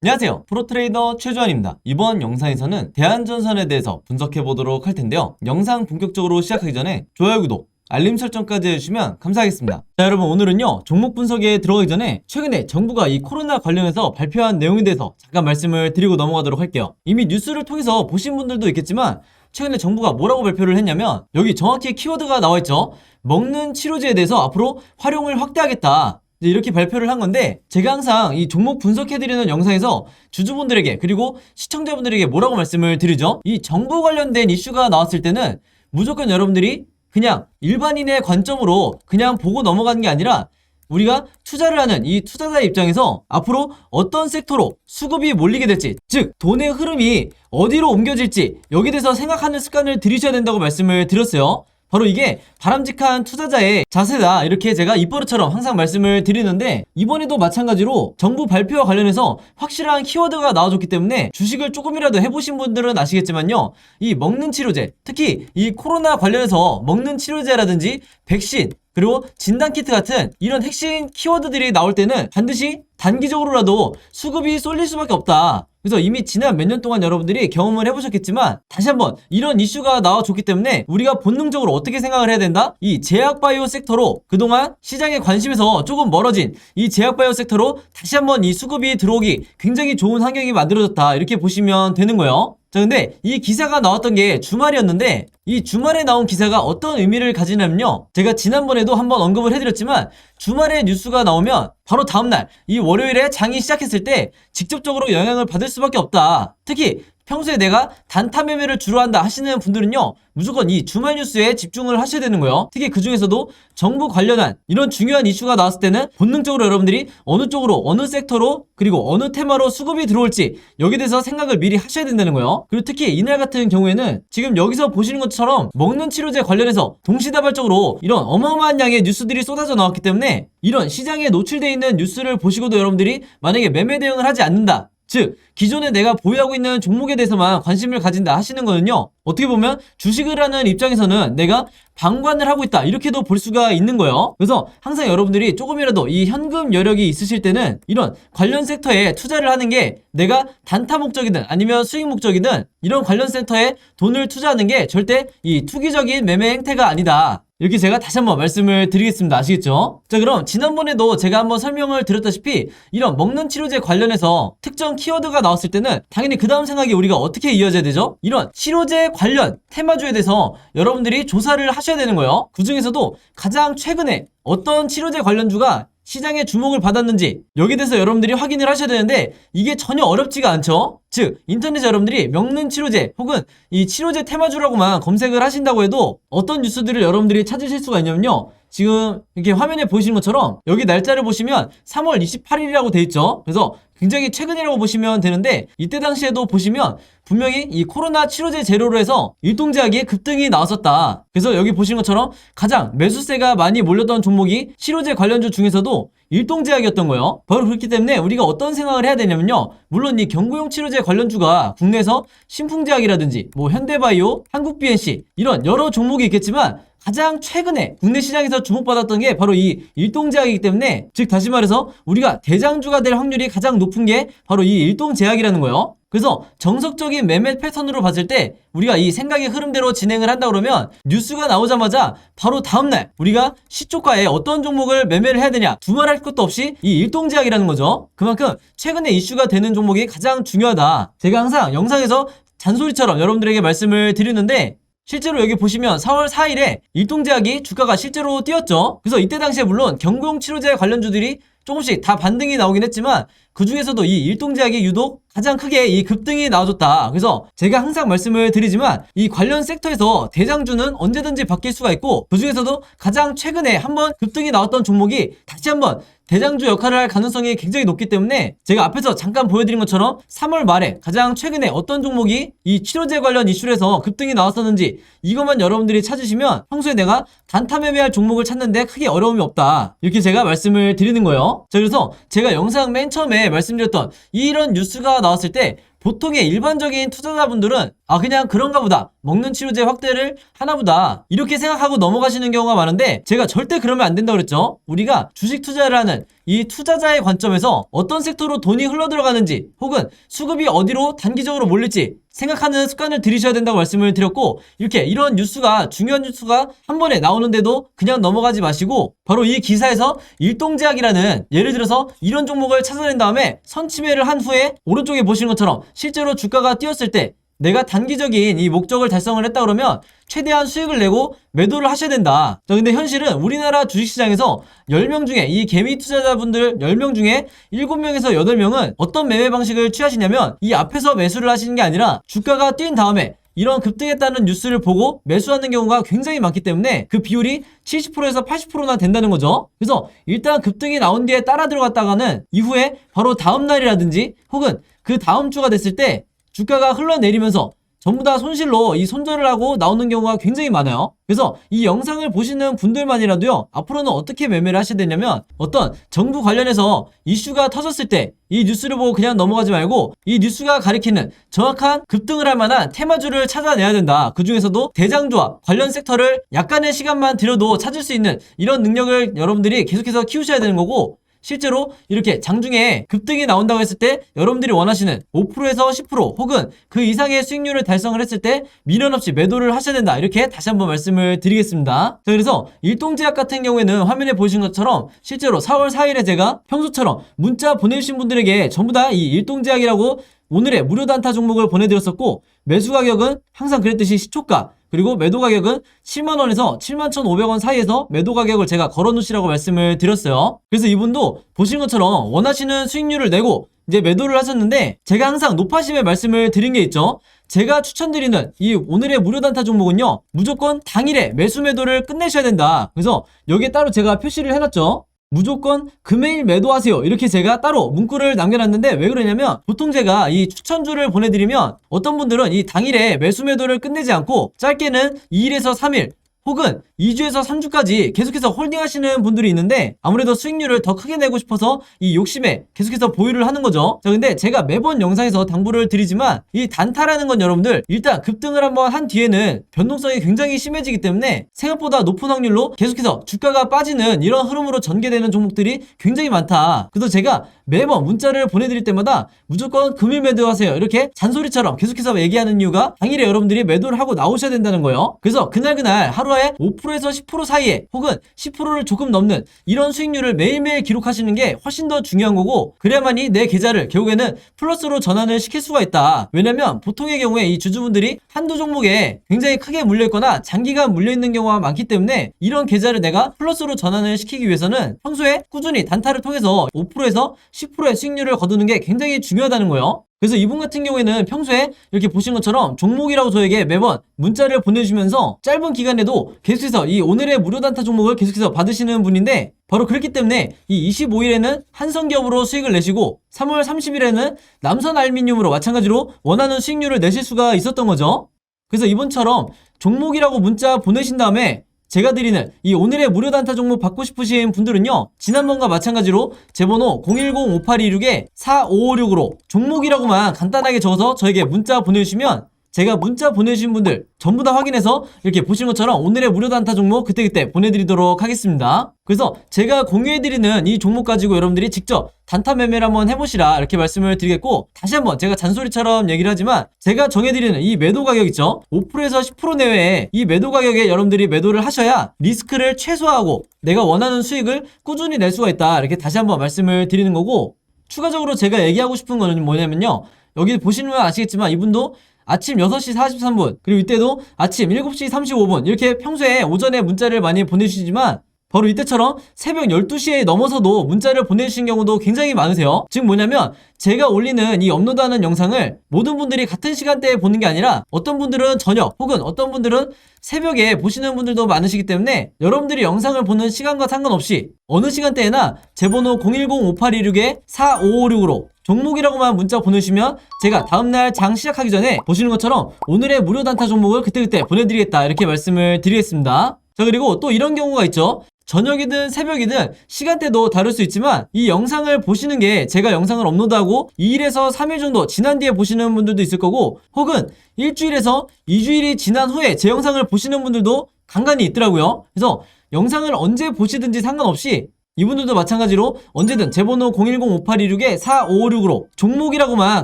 안녕하세요. 프로트레이더 최주환입니다. 이번 영상에서는 대한전선에 대해서 분석해 보도록 할 텐데요. 영상 본격적으로 시작하기 전에 좋아요, 구독, 알림 설정까지 해주시면 감사하겠습니다. 자, 여러분, 오늘은요 종목 분석에 들어가기 전에 최근에 정부가 이 코로나 관련해서 발표한 내용에 대해서 잠깐 말씀을 드리고 넘어가도록 할게요. 이미 뉴스를 통해서 보신 분들도 있겠지만 최근에 정부가 뭐라고 발표를 했냐면, 여기 정확히 키워드가 나와있죠. 먹는 치료제에 대해서 앞으로 활용을 확대하겠다, 이렇게 발표를 한 건데, 제가 항상 이 종목 분석해드리는 영상에서 주주분들에게 그리고 시청자분들에게 뭐라고 말씀을 드리죠? 이 정부 관련된 이슈가 나왔을 때는 무조건 여러분들이 그냥 일반인의 관점으로 그냥 보고 넘어가는 게 아니라, 우리가 투자를 하는 이 투자자의 입장에서 앞으로 어떤 섹터로 수급이 몰리게 될지, 즉 돈의 흐름이 어디로 옮겨질지, 여기에 대해서 생각하는 습관을 들이셔야 된다고 말씀을 드렸어요. 바로 이게 바람직한 투자자의 자세다, 이렇게 제가 입버릇처럼 항상 말씀을 드리는데, 이번에도 마찬가지로 정부 발표와 관련해서 확실한 키워드가 나와줬기 때문에 주식을 조금이라도 해보신 분들은 아시겠지만요, 이 먹는 치료제, 특히 이 코로나 관련해서 먹는 치료제라든지 백신, 그리고 진단키트 같은 이런 핵심 키워드들이 나올 때는 반드시 단기적으로라도 수급이 쏠릴 수밖에 없다. 그래서 이미 지난 몇 년 동안 여러분들이 경험을 해보셨겠지만, 다시 한번 이런 이슈가 나와줬기 때문에 우리가 본능적으로 어떻게 생각을 해야 된다? 이 제약바이오 섹터로, 그동안 시장의 관심에서 조금 멀어진 이 제약바이오 섹터로 다시 한번 이 수급이 들어오기 굉장히 좋은 환경이 만들어졌다, 이렇게 보시면 되는 거예요. 자, 근데 이 기사가 나왔던 게 주말이었는데, 이 주말에 나온 기사가 어떤 의미를 가지냐면요, 제가 지난번에도 한번 언급을 해드렸지만, 주말에 뉴스가 나오면 바로 다음날 이 월요일에 장이 시작했을 때 직접적으로 영향을 받을 수밖에 없다. 특히 평소에 내가 단타 매매를 주로 한다 하시는 분들은요, 무조건 이 주말 뉴스에 집중을 하셔야 되는 거예요. 특히 그 중에서도 정부 관련한 이런 중요한 이슈가 나왔을 때는 본능적으로 여러분들이 어느 쪽으로, 어느 섹터로, 그리고 어느 테마로 수급이 들어올지, 여기에 대해서 생각을 미리 하셔야 된다는 거예요. 그리고 특히 이날 같은 경우에는 지금 여기서 보시는 것처럼 먹는 치료제 관련해서 동시다발적으로 이런 어마어마한 양의 뉴스들이 쏟아져 나왔기 때문에, 이런 시장에 노출되어 있는 뉴스를 보시고도 여러분들이 만약에 매매 대응을 하지 않는다, 즉 기존에 내가 보유하고 있는 종목에 대해서만 관심을 가진다 하시는 거는요, 어떻게 보면 주식을 하는 입장에서는 내가 방관을 하고 있다, 이렇게도 볼 수가 있는 거예요. 그래서 항상 여러분들이 조금이라도 이 현금 여력이 있으실 때는 이런 관련 섹터에 투자를 하는 게, 내가 단타 목적이든 아니면 수익 목적이든 이런 관련 섹터에 돈을 투자하는 게 절대 이 투기적인 매매 행태가 아니다, 이렇게 제가 다시 한번 말씀을 드리겠습니다. 아시겠죠? 자, 그럼 지난번에도 제가 한번 설명을 드렸다시피 이런 먹는 치료제 관련해서 특정 키워드가 나왔을 때는 당연히 그 다음 생각이 우리가 어떻게 이어져야 되죠? 이런 치료제 관련 테마주에 대해서 여러분들이 조사를 하셔야 되는 거예요. 그 중에서도 가장 최근에 어떤 치료제 관련주가 시장의 주목을 받았는지, 여기에 대해서 여러분들이 확인을 하셔야 되는데, 이게 전혀 어렵지가 않죠? 즉 인터넷에 여러분들이 먹는 치료제 혹은 이 치료제 테마주라고만 검색을 하신다고 해도 어떤 뉴스들을 여러분들이 찾으실 수가 있냐면요, 지금 이렇게 화면에 보시는 것처럼 여기 날짜를 보시면 3월 28일이라고 돼 있죠. 그래서 굉장히 최근이라고 보시면 되는데, 이때 당시에도 보시면 분명히 이 코로나 치료제 재료로 해서 일동제약이 급등이 나왔었다. 그래서 여기 보시는 것처럼 가장 매수세가 많이 몰렸던 종목이 치료제 관련주 중에서도 일동제약이었던 거예요. 바로 그렇기 때문에 우리가 어떤 생각을 해야 되냐면요, 물론 이 경구용 치료제 관련주가 국내에서 신풍제약이라든지 뭐 현대바이오, 한국BNC 이런 여러 종목이 있겠지만, 가장 최근에 국내 시장에서 주목받았던 게 바로 이 일동제약이기 때문에, 즉 다시 말해서 우리가 대장주가 될 확률이 가장 높은 게 바로 이 일동제약이라는 거예요. 그래서 정석적인 매매 패턴으로 봤을 때 우리가 이 생각의 흐름대로 진행을 한다 그러면, 뉴스가 나오자마자 바로 다음날 우리가 시초가에 어떤 종목을 매매를 해야 되냐 두말할 것도 없이 이 일동제약이라는 거죠. 그만큼 최근에 이슈가 되는 종목이 가장 중요하다, 제가 항상 영상에서 잔소리처럼 여러분들에게 말씀을 드리는데, 실제로 여기 보시면 4월 4일에 일동제약이 주가가 실제로 뛰었죠. 그래서 이때 당시에 물론 경구용 치료제 관련주들이 조금씩 다 반등이 나오긴 했지만, 그 중에서도 이 일동제약이 유독 가장 크게 이 급등이 나와줬다. 그래서 제가 항상 말씀을 드리지만, 이 관련 섹터에서 대장주는 언제든지 바뀔 수가 있고, 그 중에서도 가장 최근에 한번 급등이 나왔던 종목이 다시 한번 대장주 역할을 할 가능성이 굉장히 높기 때문에, 제가 앞에서 잠깐 보여드린 것처럼 3월 말에 가장 최근에 어떤 종목이 이 치료제 관련 이슈로 해서 급등이 나왔었는지, 이것만 여러분들이 찾으시면 평소에 내가 단타 매매할 종목을 찾는데 크게 어려움이 없다, 이렇게 제가 말씀을 드리는 거예요. 자, 그래서 제가 영상 맨 처음에 말씀드렸던 이런 뉴스가 나왔을 때 보통의 일반적인 투자자분들은 그냥 그런가 보다, 먹는 치료제 확대를 하나 보다, 이렇게 생각하고 넘어가시는 경우가 많은데, 제가 절대 그러면 안 된다고 그랬죠. 우리가 주식 투자를 하는 이 투자자의 관점에서 어떤 섹터로 돈이 흘러들어가는지 혹은 수급이 어디로 단기적으로 몰릴지 생각하는 습관을 들이셔야 된다고 말씀을 드렸고, 이렇게 이런 뉴스가, 중요한 뉴스가 한 번에 나오는데도 그냥 넘어가지 마시고 바로 이 기사에서 일동제약이라는, 예를 들어서 이런 종목을 찾아낸 다음에 선침해를 한 후에 오른쪽에 보시는 것처럼 실제로 주가가 뛰었을 때 내가 단기적인 이 목적을 달성을 했다 그러면 최대한 수익을 내고 매도를 하셔야 된다. 자, 근데 현실은 우리나라 주식시장에서 10명 중에, 이 개미 투자자분들 10명 중에 7명에서 8명은 어떤 매매 방식을 취하시냐면, 이 앞에서 매수를 하시는 게 아니라 주가가 뛴 다음에 이런 급등했다는 뉴스를 보고 매수하는 경우가 굉장히 많기 때문에 그 비율이 70%에서 80%나 된다는 거죠. 그래서 일단 급등이 나온 뒤에 따라 들어갔다가는 이후에 바로 다음 날이라든지 혹은 그 다음 주가 됐을 때 주가가 흘러내리면서 전부 다 손실로 이 손절을 하고 나오는 경우가 굉장히 많아요. 그래서 이 영상을 보시는 분들만이라도요, 앞으로는 어떻게 매매를 하셔야 되냐면, 어떤 정부 관련해서 이슈가 터졌을 때 이 뉴스를 보고 그냥 넘어가지 말고 이 뉴스가 가리키는 정확한 급등을 할 만한 테마주를 찾아내야 된다. 그 중에서도 대장주와 관련 섹터를 약간의 시간만 들여도 찾을 수 있는 이런 능력을 여러분들이 계속해서 키우셔야 되는 거고, 실제로 이렇게 장중에 급등이 나온다고 했을 때 여러분들이 원하시는 5%에서 10% 혹은 그 이상의 수익률을 달성을 했을 때 미련 없이 매도를 하셔야 된다. 이렇게 다시 한번 말씀을 드리겠습니다. 자, 그래서 일동제약 같은 경우에는 화면에 보신 것처럼 실제로 4월 4일에 제가 평소처럼 문자 보내주신 분들에게 전부 다 이 일동제약이라고 오늘의 무료 단타 종목을 보내드렸었고, 매수 가격은 항상 그랬듯이 시초가, 그리고 매도 가격은 7만원에서 71,500원 사이에서 매도 가격을 제가 걸어놓으시라고 말씀을 드렸어요. 그래서 이분도 보신 것처럼 원하시는 수익률을 내고 이제 매도를 하셨는데, 제가 항상 높아심에 말씀을 드린 게 있죠. 제가 추천드리는 이 오늘의 무료 단타 종목은요, 무조건 당일에 매수 매도를 끝내셔야 된다. 그래서 여기에 따로 제가 표시를 해놨죠. 무조건 금요일 매도하세요. 이렇게 제가 따로 문구를 남겨놨는데, 왜 그러냐면 보통 제가 이 추천주를 보내드리면 어떤 분들은 이 당일에 매수 매도를 끝내지 않고 짧게는 2일에서 3일 혹은 2주에서 3주까지 계속해서 홀딩 하시는 분들이 있는데, 아무래도 수익률을 더 크게 내고 싶어서 이 욕심에 계속해서 보유를 하는 거죠. 자, 근데 제가 매번 영상에서 당부를 드리지만 이 단타라는 건 여러분들 일단 급등을 한번 한 뒤에는 변동성이 굉장히 심해지기 때문에 생각보다 높은 확률로 계속해서 주가가 빠지는 이런 흐름으로 전개되는 종목들이 굉장히 많다. 그래서 제가 매번 문자를 보내드릴 때마다 무조건 금일 매도하세요 이렇게 잔소리처럼 계속해서 얘기하는 이유가, 당일에 여러분들이 매도를 하고 나오셔야 된다는 거예요. 그래서 그날 하루에 5%에서 10% 사이에 혹은 10%를 조금 넘는 이런 수익률을 매일매일 기록하시는 게 훨씬 더 중요한 거고, 그래야만이 내 계좌를 결국에는 플러스로 전환을 시킬 수가 있다. 왜냐면 보통의 경우에 이 주주분들이 한두 종목에 굉장히 크게 물려있거나 장기간 물려있는 경우가 많기 때문에 이런 계좌를 내가 플러스로 전환을 시키기 위해서는 평소에 꾸준히 단타를 통해서 5%에서 10%의 수익률을 거두는 게 굉장히 중요하다는 거예요. 그래서 이분 같은 경우에는 평소에 이렇게 보신 것처럼 종목이라고 저에게 매번 문자를 보내주시면서 짧은 기간에도 계속해서 이 오늘의 무료 단타 종목을 계속해서 받으시는 분인데, 바로 그렇기 때문에 이 25일에는 한성기업으로 수익을 내시고 3월 30일에는 남선알미늄으로 마찬가지로 원하는 수익률을 내실 수가 있었던 거죠. 그래서 이번처럼 종목이라고 문자 보내신 다음에 제가 드리는 이 오늘의 무료 단타 종목 받고 싶으신 분들은요, 지난번과 마찬가지로 제 번호 010-5826-4556으로 종목이라고만 간단하게 적어서 저에게 문자 보내주시면 제가 문자 보내주신 분들 전부 다 확인해서 이렇게 보시는 것처럼 오늘의 무료 단타 종목 그때그때 보내드리도록 하겠습니다. 그래서 제가 공유해드리는 이 종목 가지고 여러분들이 직접 단타 매매를 한번 해보시라 이렇게 말씀을 드리겠고, 다시 한번 제가 잔소리처럼 얘기를 하지만 제가 정해드리는 이 매도 가격 있죠, 5%에서 10% 내외에 이 매도 가격에 여러분들이 매도를 하셔야 리스크를 최소화하고 내가 원하는 수익을 꾸준히 낼 수가 있다. 이렇게 다시 한번 말씀을 드리는 거고, 추가적으로 제가 얘기하고 싶은 거는 뭐냐면요, 여기 보시면 아시겠지만 이분도 아침 6시 43분 그리고 이때도 아침 7시 35분 이렇게 평소에 오전에 문자를 많이 보내주시지만 바로 이때처럼 새벽 12시에 넘어서도 문자를 보내주신 경우도 굉장히 많으세요. 즉 뭐냐면 제가 올리는 이 업로드하는 영상을 모든 분들이 같은 시간대에 보는 게 아니라 어떤 분들은 저녁 혹은 어떤 분들은 새벽에 보시는 분들도 많으시기 때문에 여러분들이 영상을 보는 시간과 상관없이 어느 시간대에나 제 번호 010-5826-4556으로 종목이라고만 문자 보내주시면 제가 다음날 장 시작하기 전에 보시는 것처럼 오늘의 무료 단타 종목을 그때그때 보내드리겠다 이렇게 말씀을 드리겠습니다. 자, 그리고 또 이런 경우가 있죠. 저녁이든 새벽이든 시간대도 다를 수 있지만 이 영상을 보시는 게 제가 영상을 업로드하고 2일에서 3일 정도 지난 뒤에 보시는 분들도 있을 거고, 혹은 일주일에서 2주일이 지난 후에 제 영상을 보시는 분들도 간간히 있더라고요. 그래서 영상을 언제 보시든지 상관없이 이분들도 마찬가지로 언제든 제 번호 010-5826-4556으로 종목이라고만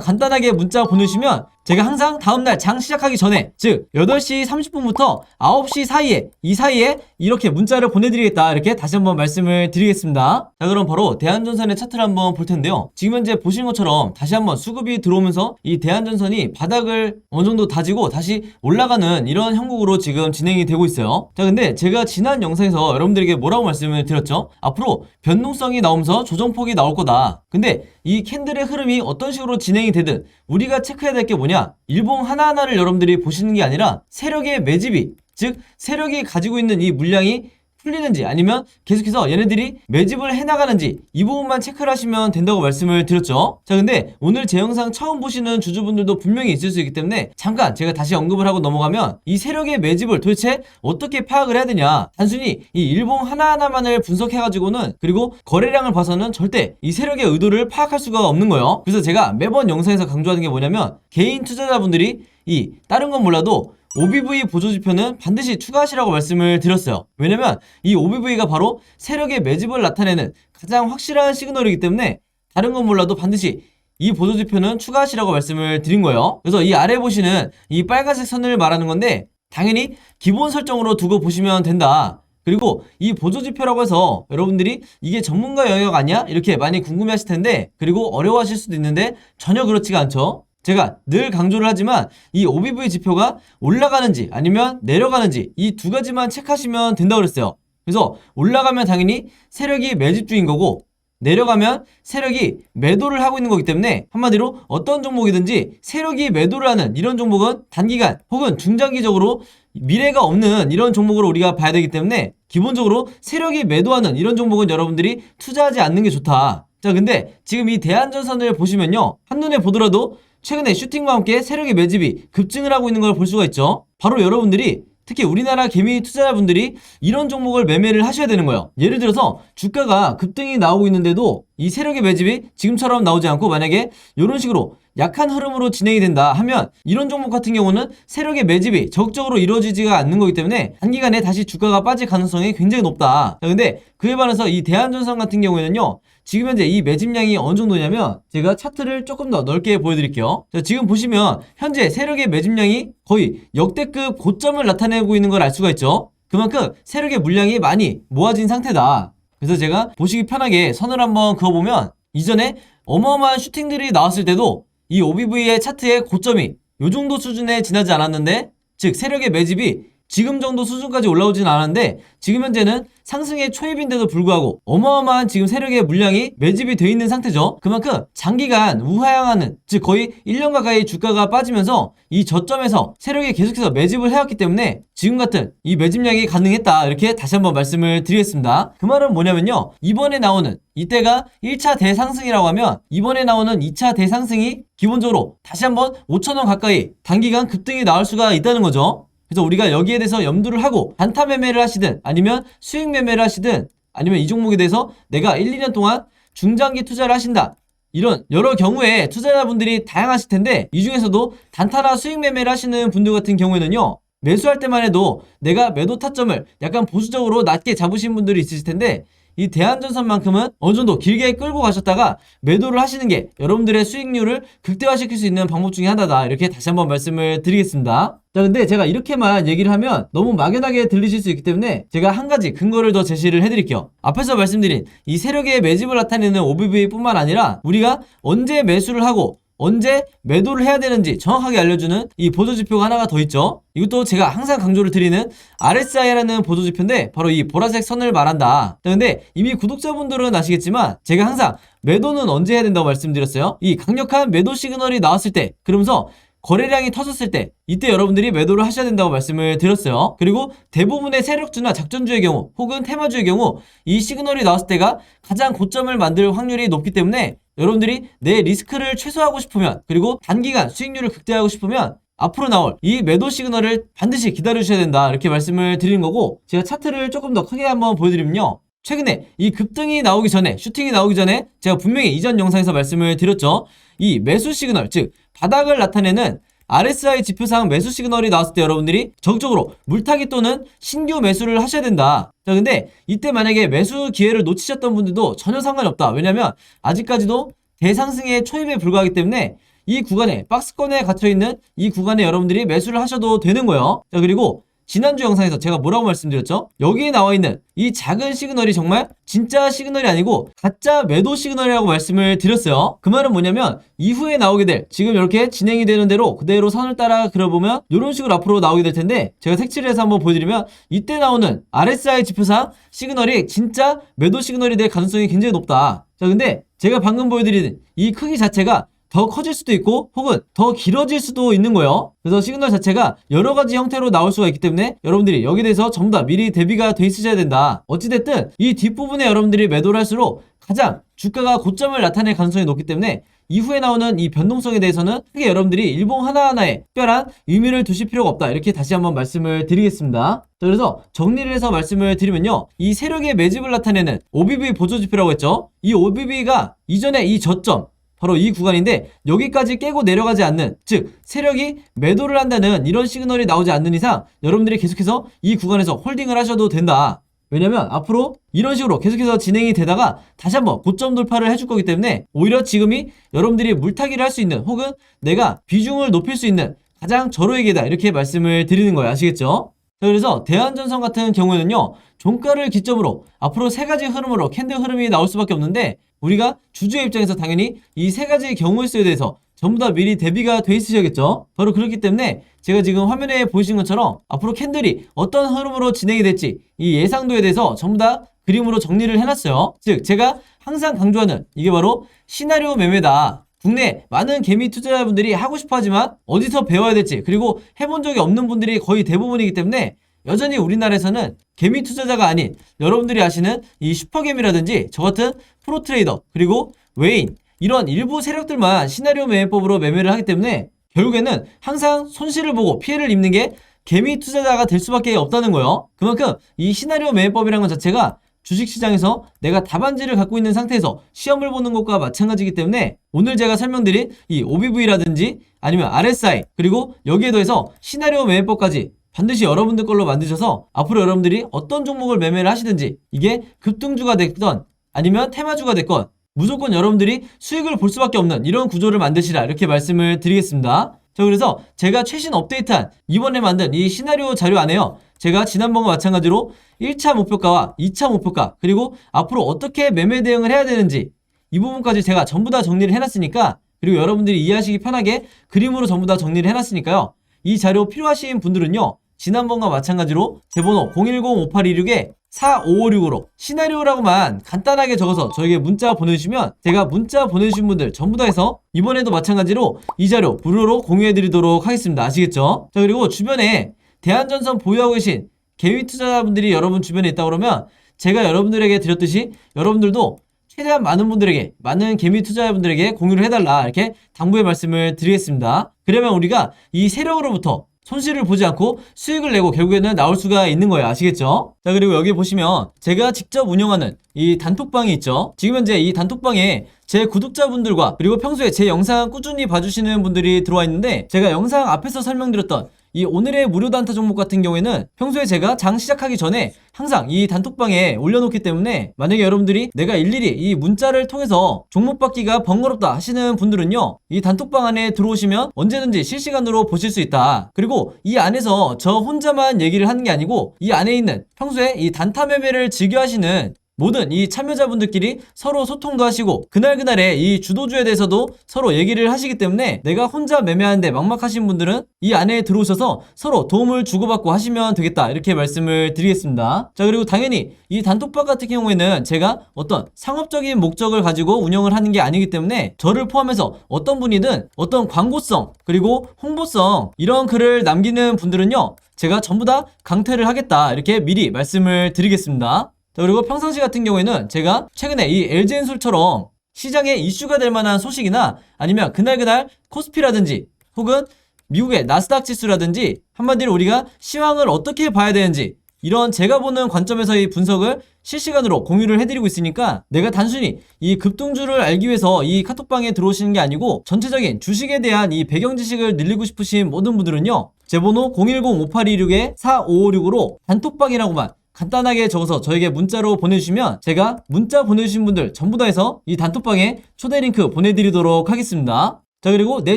간단하게 문자 보내주시면 제가 항상 다음날 장 시작하기 전에, 즉 8시 30분부터 9시 사이에, 이 사이에 이렇게 문자를 보내드리겠다, 이렇게 다시 한번 말씀을 드리겠습니다. 자, 그럼 바로 대한전선의 차트를 한번 볼 텐데요. 지금 현재 보시는 것처럼 다시 한번 수급이 들어오면서 이 대한전선이 바닥을 어느 정도 다지고 다시 올라가는 이런 형국으로 지금 진행이 되고 있어요. 자, 근데 제가 지난 영상에서 여러분들에게 뭐라고 말씀을 드렸죠? 앞으로 변동성이 나오면서 조정폭이 나올 거다. 근데 이 캔들의 흐름이 어떤 식으로 진행이 되든 우리가 체크해야 될 게 뭐냐? 일봉 하나하나를 여러분들이 보시는 게 아니라 세력의 매집이, 즉 세력이 가지고 있는 이 물량이 풀리는지 아니면 계속해서 얘네들이 매집을 해나가는지 이 부분만 체크를 하시면 된다고 말씀을 드렸죠. 자, 근데 오늘 제 영상 처음 보시는 주주분들도 분명히 있을 수 있기 때문에 잠깐 제가 다시 언급을 하고 넘어가면, 이 세력의 매집을 도대체 어떻게 파악을 해야 되냐, 단순히 이 일봉 하나하나만을 분석해가지고는, 그리고 거래량을 봐서는 절대 이 세력의 의도를 파악할 수가 없는 거예요. 그래서 제가 매번 영상에서 강조하는 게 뭐냐면, 개인 투자자분들이 이 다른 건 몰라도 OBV 보조지표는 반드시 추가하시라고 말씀을 드렸어요. 왜냐면 이 OBV가 바로 세력의 매집을 나타내는 가장 확실한 시그널이기 때문에 다른 건 몰라도 반드시 이 보조지표는 추가하시라고 말씀을 드린 거예요. 그래서 이 아래 보시는 이 빨간색 선을 말하는 건데, 당연히 기본 설정으로 두고 보시면 된다. 그리고 이 보조지표라고 해서 여러분들이 이게 전문가 영역 아니야? 이렇게 많이 궁금해 하실 텐데, 그리고 어려워하실 수도 있는데 전혀 그렇지가 않죠. 제가 늘 강조를 하지만 이 OBV 지표가 올라가는지 아니면 내려가는지 이 두 가지만 체크하시면 된다고 그랬어요. 그래서 올라가면 당연히 세력이 매집 중인 거고, 내려가면 세력이 매도를 하고 있는 거기 때문에 한마디로 어떤 종목이든지 세력이 매도를 하는 이런 종목은 단기간 혹은 중장기적으로 미래가 없는 이런 종목으로 우리가 봐야 되기 때문에, 기본적으로 세력이 매도하는 이런 종목은 여러분들이 투자하지 않는 게 좋다. 자, 근데 지금 이 대한전선을 보시면요, 한눈에 보더라도 최근에 슈팅과 함께 세력의 매집이 급증을 하고 있는 걸 볼 수가 있죠. 바로 여러분들이, 특히 우리나라 개미 투자자분들이 이런 종목을 매매를 하셔야 되는 거예요. 예를 들어서 주가가 급등이 나오고 있는데도 이 세력의 매집이 지금처럼 나오지 않고 만약에 이런 식으로 약한 흐름으로 진행이 된다 하면, 이런 종목 같은 경우는 세력의 매집이 적극적으로 이루어지지가 않는 거기 때문에 단기간에 다시 주가가 빠질 가능성이 굉장히 높다. 자, 근데 그에 반해서 이 대한전선 같은 경우에는요, 지금 현재 이 매집량이 어느 정도냐면, 제가 차트를 조금 더 넓게 보여드릴게요. 자, 지금 보시면 현재 세력의 매집량이 거의 역대급 고점을 나타내고 있는 걸 알 수가 있죠. 그만큼 세력의 물량이 많이 모아진 상태다. 그래서 제가 보시기 편하게 선을 한번 그어보면, 이전에 어마어마한 슈팅들이 나왔을 때도 이 OBV의 차트의 고점이 요 정도 수준에 지나지 않았는데, 즉 세력의 매집이 지금 정도 수준까지 올라오진 않았는데, 지금 현재는 상승의 초입인데도 불구하고 어마어마한 지금 세력의 물량이 매집이 되어 있는 상태죠. 그만큼 장기간 우하향하는, 즉 거의 1년 가까이 주가가 빠지면서 이 저점에서 세력이 계속해서 매집을 해왔기 때문에 지금 같은 이 매집량이 가능했다, 이렇게 다시 한번 말씀을 드리겠습니다. 그 말은 뭐냐면요, 이번에 나오는 이때가 1차 대상승이라고 하면 이번에 나오는 2차 대상승이 기본적으로 다시 한번 5,000원 가까이 단기간 급등이 나올 수가 있다는 거죠. 그래서 우리가 여기에 대해서 염두를 하고 단타 매매를 하시든 아니면 수익 매매를 하시든, 아니면 이 종목에 대해서 내가 1, 2년 동안 중장기 투자를 하신다, 이런 여러 경우에 투자자분들이 다양하실 텐데, 이 중에서도 단타나 수익 매매를 하시는 분들 같은 경우에는요, 매수할 때만 해도 내가 매도 타점을 약간 보수적으로 낮게 잡으신 분들이 있으실 텐데, 이 대한전선만큼은 어느 정도 길게 끌고 가셨다가 매도를 하시는 게 여러분들의 수익률을 극대화시킬 수 있는 방법 중에 하나다, 이렇게 다시 한번 말씀을 드리겠습니다. 자, 근데 제가 이렇게만 얘기를 하면 너무 막연하게 들리실 수 있기 때문에 제가 한 가지 근거를 더 제시를 해드릴게요. 앞에서 말씀드린 이 세력의 매집을 나타내는 OBV 뿐만 아니라 우리가 언제 매수를 하고 언제 매도를 해야 되는지 정확하게 알려주는 이 보조지표가 하나가 더 있죠. 이것도 제가 항상 강조를 드리는 RSI라는 보조지표인데, 바로 이 보라색 선을 말한다. 근데 이미 구독자분들은 아시겠지만 제가 항상 매도는 언제 해야 된다고 말씀드렸어요. 이 강력한 매도 시그널이 나왔을 때, 그러면서 거래량이 터졌을 때, 이때 여러분들이 매도를 하셔야 된다고 말씀을 드렸어요. 그리고 대부분의 세력주나 작전주의 경우 혹은 테마주의 경우 이 시그널이 나왔을 때가 가장 고점을 만들 확률이 높기 때문에, 여러분들이 내 리스크를 최소화하고 싶으면, 그리고 단기간 수익률을 극대화하고 싶으면 앞으로 나올 이 매도 시그널을 반드시 기다려주셔야 된다, 이렇게 말씀을 드리는 거고, 제가 차트를 조금 더 크게 한번 보여드리면요, 최근에 이 급등이 나오기 전에, 슈팅이 나오기 전에 제가 분명히 이전 영상에서 말씀을 드렸죠. 이 매수 시그널, 즉 바닥을 나타내는 RSI 지표상 매수 시그널이 나왔을 때 여러분들이 적극적으로 물타기 또는 신규 매수를 하셔야 된다. 자, 근데 이때 만약에 매수 기회를 놓치셨던 분들도 전혀 상관이 없다. 왜냐면 아직까지도 대상승의 초입에 불과하기 때문에 이 구간에 박스권에 갇혀있는 이 구간에 여러분들이 매수를 하셔도 되는 거예요. 자, 그리고 지난주 영상에서 제가 뭐라고 말씀드렸죠? 여기에 나와있는 이 작은 시그널이 정말 진짜 시그널이 아니고 가짜 매도 시그널이라고 말씀을 드렸어요. 그 말은 뭐냐면 이후에 나오게 될, 지금 이렇게 진행이 되는 대로 그대로 선을 따라 그려보면 이런 식으로 앞으로 나오게 될 텐데, 제가 색칠을 해서 한번 보여드리면 이때 나오는 RSI 지표상 시그널이 진짜 매도 시그널이 될 가능성이 굉장히 높다. 자, 근데 제가 방금 보여드리는 이 크기 자체가 더 커질 수도 있고 혹은 더 길어질 수도 있는 거예요. 그래서 시그널 자체가 여러 가지 형태로 나올 수가 있기 때문에 여러분들이 여기에 대해서 전부 다 미리 대비가 돼 있으셔야 된다. 어찌됐든 이 뒷부분에 여러분들이 매도를 할수록 가장 주가가 고점을 나타낼 가능성이 높기 때문에 이후에 나오는 이 변동성에 대해서는 크게 여러분들이 일봉 하나하나에 특별한 의미를 두실 필요가 없다. 이렇게 다시 한번 말씀을 드리겠습니다. 자, 그래서 정리를 해서 말씀을 드리면요, 이 세력의 매집을 나타내는 OBV 보조지표라고 했죠. 이 OBV가 이전에 이 저점, 바로 이 구간인데 여기까지 깨고 내려가지 않는, 즉 세력이 매도를 한다는 이런 시그널이 나오지 않는 이상 여러분들이 계속해서 이 구간에서 홀딩을 하셔도 된다. 왜냐면 앞으로 이런 식으로 계속해서 진행이 되다가 다시 한번 고점 돌파를 해줄 거기 때문에 오히려 지금이 여러분들이 물타기를 할 수 있는 혹은 내가 비중을 높일 수 있는 가장 절호의 기회다, 이렇게 말씀을 드리는 거예요. 아시겠죠? 자, 그래서 대한전선 같은 경우에는요, 종가를 기점으로 앞으로 세 가지 흐름으로 캔들 흐름이 나올 수밖에 없는데, 우리가 주주의 입장에서 당연히 이 세 가지의 경우의 수에 대해서 전부 다 미리 대비가 돼 있으셔야겠죠. 바로 그렇기 때문에 제가 지금 화면에 보이신 것처럼 앞으로 캔들이 어떤 흐름으로 진행이 될지 이 예상도에 대해서 전부 다 그림으로 정리를 해놨어요. 즉 제가 항상 강조하는 이게 바로 시나리오 매매다. 국내 많은 개미 투자자분들이 하고 싶어 하지만 어디서 배워야 될지, 그리고 해본 적이 없는 분들이 거의 대부분이기 때문에 여전히 우리나라에서는 개미 투자자가 아닌 여러분들이 아시는 이 슈퍼개미라든지 저 같은 프로트레이더 그리고 외인, 이런 일부 세력들만 시나리오 매매법으로 매매를 하기 때문에 결국에는 항상 손실을 보고 피해를 입는 게 개미 투자자가 될 수밖에 없다는 거예요. 그만큼 이 시나리오 매매법이라는 것 자체가 주식시장에서 내가 답안지를 갖고 있는 상태에서 시험을 보는 것과 마찬가지이기 때문에 오늘 제가 설명드린 이 OBV라든지 아니면 RSI, 그리고 여기에 더해서 시나리오 매매법까지 반드시 여러분들 걸로 만드셔서 앞으로 여러분들이 어떤 종목을 매매를 하시든지 이게 급등주가 됐건 아니면 테마주가 됐건 무조건 여러분들이 수익을 볼 수밖에 없는 이런 구조를 만드시라, 이렇게 말씀을 드리겠습니다. 자, 그래서 제가 최신 업데이트한 이번에 만든 이 시나리오 자료 안에요, 제가 지난번과 마찬가지로 1차 목표가와 2차 목표가, 그리고 앞으로 어떻게 매매 대응을 해야 되는지 이 부분까지 제가 전부 다 정리를 해놨으니까, 그리고 여러분들이 이해하시기 편하게 그림으로 전부 다 정리를 해놨으니까요, 이 자료 필요하신 분들은요, 지난번과 마찬가지로 제 번호 010-5826-4556으로 시나리오라고만 간단하게 적어서 저에게 문자 보내주시면 제가 문자 보내주신 분들 전부 다 해서 이번에도 마찬가지로 이 자료 무료로 공유해드리도록 하겠습니다. 아시겠죠? 자, 그리고 주변에 대한전선 보유하고 계신 개미 투자자분들이 여러분 주변에 있다 그러면 제가 여러분들에게 드렸듯이 여러분들도 최대한 많은 분들에게, 많은 개미 투자자분들에게 공유를 해달라, 이렇게 당부의 말씀을 드리겠습니다. 그러면 우리가 이 세력으로부터 손실을 보지 않고 수익을 내고 결국에는 나올 수가 있는 거예요. 아시겠죠? 자, 그리고 여기 보시면 제가 직접 운영하는 이 단톡방이 있죠. 지금 현재 이 단톡방에 제 구독자분들과 그리고 평소에 제 영상 꾸준히 봐주시는 분들이 들어와 있는데, 제가 영상 앞에서 설명드렸던 이 오늘의 무료 단타 종목 같은 경우에는 평소에 제가 장 시작하기 전에 항상 이 단톡방에 올려놓기 때문에 만약에 여러분들이 내가 일일이 이 문자를 통해서 종목 받기가 번거롭다 하시는 분들은요, 이 단톡방 안에 들어오시면 언제든지 실시간으로 보실 수 있다. 그리고 이 안에서 저 혼자만 얘기를 하는 게 아니고 이 안에 있는 평소에 이 단타 매매를 즐겨 하시는 모든 이 참여자분들끼리 서로 소통도 하시고 그날그날의 이 주도주에 대해서도 서로 얘기를 하시기 때문에 내가 혼자 매매하는데 막막하신 분들은 이 안에 들어오셔서 서로 도움을 주고받고 하시면 되겠다, 이렇게 말씀을 드리겠습니다. 자, 그리고 당연히 이 단톡방 같은 경우에는 제가 어떤 상업적인 목적을 가지고 운영을 하는 게 아니기 때문에 저를 포함해서 어떤 분이든 어떤 광고성 그리고 홍보성 이런 글을 남기는 분들은요, 제가 전부 다 강퇴를 하겠다, 이렇게 미리 말씀을 드리겠습니다. 자, 그리고 평상시 같은 경우에는 제가 최근에 이 LG엔솔처럼 시장에 이슈가 될 만한 소식이나 아니면 그날 코스피라든지 혹은 미국의 나스닥 지수라든지 한마디로 우리가 시황을 어떻게 봐야 되는지 이런 제가 보는 관점에서의 분석을 실시간으로 공유를 해드리고 있으니까 내가 단순히 이 급등주를 알기 위해서 이 카톡방에 들어오시는 게 아니고 전체적인 주식에 대한 이 배경 지식을 늘리고 싶으신 모든 분들은요, 제 번호 010-5826-4556으로 단톡방이라고만 간단하게 적어서 저에게 문자로 보내주시면 제가 문자 보내주신 분들 전부 다 해서 이 단톡방에 초대 링크 보내드리도록 하겠습니다. 자, 그리고 내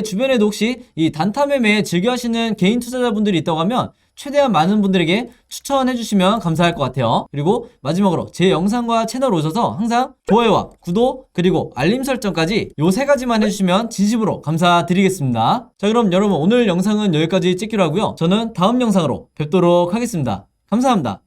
주변에도 혹시 이 단타 매매 즐겨 하시는 개인 투자자분들이 있다고 하면 최대한 많은 분들에게 추천해 주시면 감사할 것 같아요. 그리고 마지막으로 제 영상과 채널 오셔서 항상 좋아요와 구독 그리고 알림 설정까지 요 3가지만 해주시면 진심으로 감사드리겠습니다. 자, 그럼 여러분 오늘 영상은 여기까지 찍기로 하고요. 저는 다음 영상으로 뵙도록 하겠습니다. 감사합니다.